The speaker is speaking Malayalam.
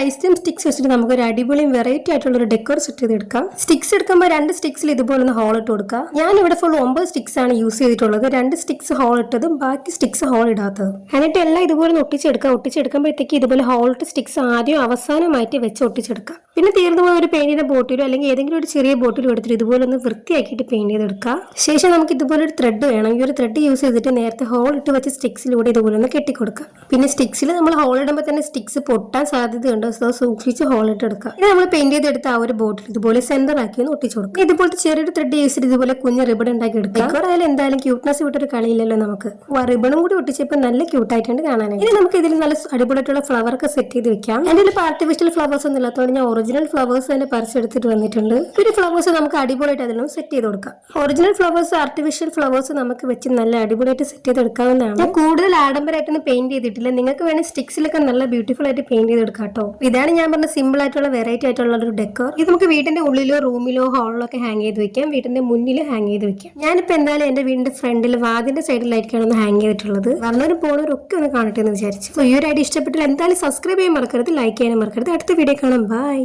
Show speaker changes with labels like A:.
A: ഐസ്ക്രീം സ്റ്റിക്സ് വെച്ചിട്ട് നമുക്ക് ഒരു അടിപൊളിയും വെറൈറ്റി ആയിട്ടുള്ള ഒരു ഡെക്കോർ സെറ്റ് ചെയ്തെടുക്കാം. സ്റ്റിക്സ് എടുക്കുമ്പോൾ 2 സ്റ്റിക്സിൽ ഇതുപോലെ ഒന്ന് ഹോൾ ഇട്ട് കൊടുക്കുക. ഞാൻ ഇവിടെ ഫുൾ 9 സ്റ്റിക്സ് ആണ് യൂസ് ചെയ്തിട്ടുള്ളത്. 2 സ്റ്റിക്സ് ഹോൾ ഇട്ടതും ബാക്കി സ്റ്റിക്സ് ഹോൾ ഇടാത്തതും. എന്നിട്ട് എല്ലാം ഇതുപോലെ ഒട്ടിച്ചെടുക്കുക. ഒട്ടിച്ചെടുക്കുമ്പോഴത്തേക്ക് ഇതുപോലെ ഹോൾട്ട് സ്റ്റിക്സ് ആദ്യം അവസാനമായിട്ട് വെച്ച് ഒട്ടിച്ചെടുക്കാം. പിന്നെ തീർന്നു പോയ ഒരു പെയിന്റിന്റെ ബോട്ടിലോ അല്ലെങ്കിൽ ഏതെങ്കിലും ഒരു ചെറിയ ബോട്ടിലോ എടുത്തിട്ട് ഇതുപോലെ ഒന്ന് വൃത്തിയാക്കിയിട്ട് പെയിന്റ് ചെയ്തെടുക്കാം. ശേഷം നമുക്ക് ഇതുപോലെ ഒരു ത്രെഡ് വേണം. ഈ ഒരു ത്രെഡ് യൂസ് ചെയ്തിട്ട് നേരത്തെ ഹോൾ ഇട്ട് വെച്ച് സ്റ്റിക്സിലൂടെ ഇതുപോലെ ഒന്ന് കെട്ടിക്കൊടുക്കാം. പിന്നെ സ്റ്റിക്സിൽ നമ്മൾ ഹോൾ ഇടുമ്പോൾ തന്നെ സ്റ്റിക്സ് പൊട്ടാൻ സാധ്യതയുണ്ട്. സോ സൂക്ഷിച്ച് ഹോൾ ഇട്ട് എടുക്കാം. ഇത് നമ്മൾ പെയിന്റ് ചെയ്തെടുത്ത ആ ഒരു ബോട്ടിൽ ഇതുപോലെ സെന്റർ ആക്കി ഒന്ന് ഒട്ടിച്ചു കൊടുക്കാം. ഇതുപോലത്തെ ചെറിയൊരു ത്രെഡ് യൂസ് ചെയ്ത് ഇതുപോലെ കുഞ്ഞ് റിബൺ ഉണ്ടാക്കി എടുക്കാം. ഡെക്കോറായാലും എന്തായാലും ക്യൂട്ട്നെസ് വിട്ടൊരു കളിയില്ലല്ലോ നമുക്ക്. റിബണും കൂടി ഒട്ടിച്ചപ്പോൾ നല്ല ക്യൂട്ടായിട്ടുണ്ട് കാണാനായി. ഇനി നമുക്ക് ഇതിൽ നല്ല അടിപൊളിയായിട്ടുള്ള ഫ്ലവർ ഒക്കെ സെറ്റ് ചെയ്ത് വെക്കാം. എന്റെ ഒരു ആർട്ടിഫിഷ്യൽ ഫ്ലവേഴ്സ് ഒന്നും ഇല്ലാത്തതുകൊണ്ട് ഞാൻ ഒറിജിനൽ ഫ്ലവേഴ്സ് തന്നെ പറിച്ചെടുത്തിട്ട് വന്നിട്ടുണ്ട്. ഒരു ഫ്ലവേഴ്സ് നമുക്ക് അടിപൊളിയായിട്ട് അതിലും സെറ്റ് ചെയ്ത് കൊടുക്കാം. ഒറിജിനൽ ഫ്ലവേഴ്സ് ആർട്ടിഫിഷ്യൽ ഫ്ലവേഴ്സ് നമുക്ക് വെച്ച് നല്ല അടിപൊളിയായിട്ട് സെറ്റ് ചെയ്തെടുക്കാവുന്നതാണ്. ഞാൻ കൂടുതൽ ആഡംബരമായിട്ടൊന്നും പെയിന്റ് ചെയ്തിട്ടില്ല. നിങ്ങൾക്ക് വേണമെങ്കിൽ സ്റ്റിക്സിലൊക്കെ നല്ല ബ്യൂട്ടിഫുൾ ആയിട്ട് പെയിന്റ് ചെയ്തെടുക്കാം കേട്ടോ. ഇതാണ് ഞാൻ പറഞ്ഞ സിമ്പിൾ ആയിട്ടുള്ള വെറൈറ്റി ആയിട്ടുള്ള ഒരു ഡെക്കോർ. ഇത് നമുക്ക് വീടിന്റെ ഉള്ളിലോ റൂമിലോ ഹാളിലോ ഒക്കെ ഹാങ് ചെയ്ത് വെക്കാം. വീടിന്റെ മുന്നിൽ ഹാങ് ചെയ്ത് വെക്കാം. ഞാനിപ്പോ എന്തായാലും എന്റെ വീടിന്റെ ഫ്രണ്ടിൽ വാതിന്റെ സൈഡിലായിരിക്കാണ് ഒന്ന് ഹാങ് ചെയ്തിട്ടുള്ളത്. വന്നവരും പോണവരും ഒക്കെ ഒന്ന് കാണട്ടെ എന്ന് വിചാരിച്ചു. ഈ ഒരു ഐഡിയ ഇഷ്ടപ്പെട്ടാൽ എന്തായാലും സബ്സ്ക്രൈബ് ചെയ്യാൻ മറക്കരുത്, ലൈക്ക് ചെയ്യാനും മറക്കരുത്. അടുത്ത വീഡിയോ കാണാം. ബൈ.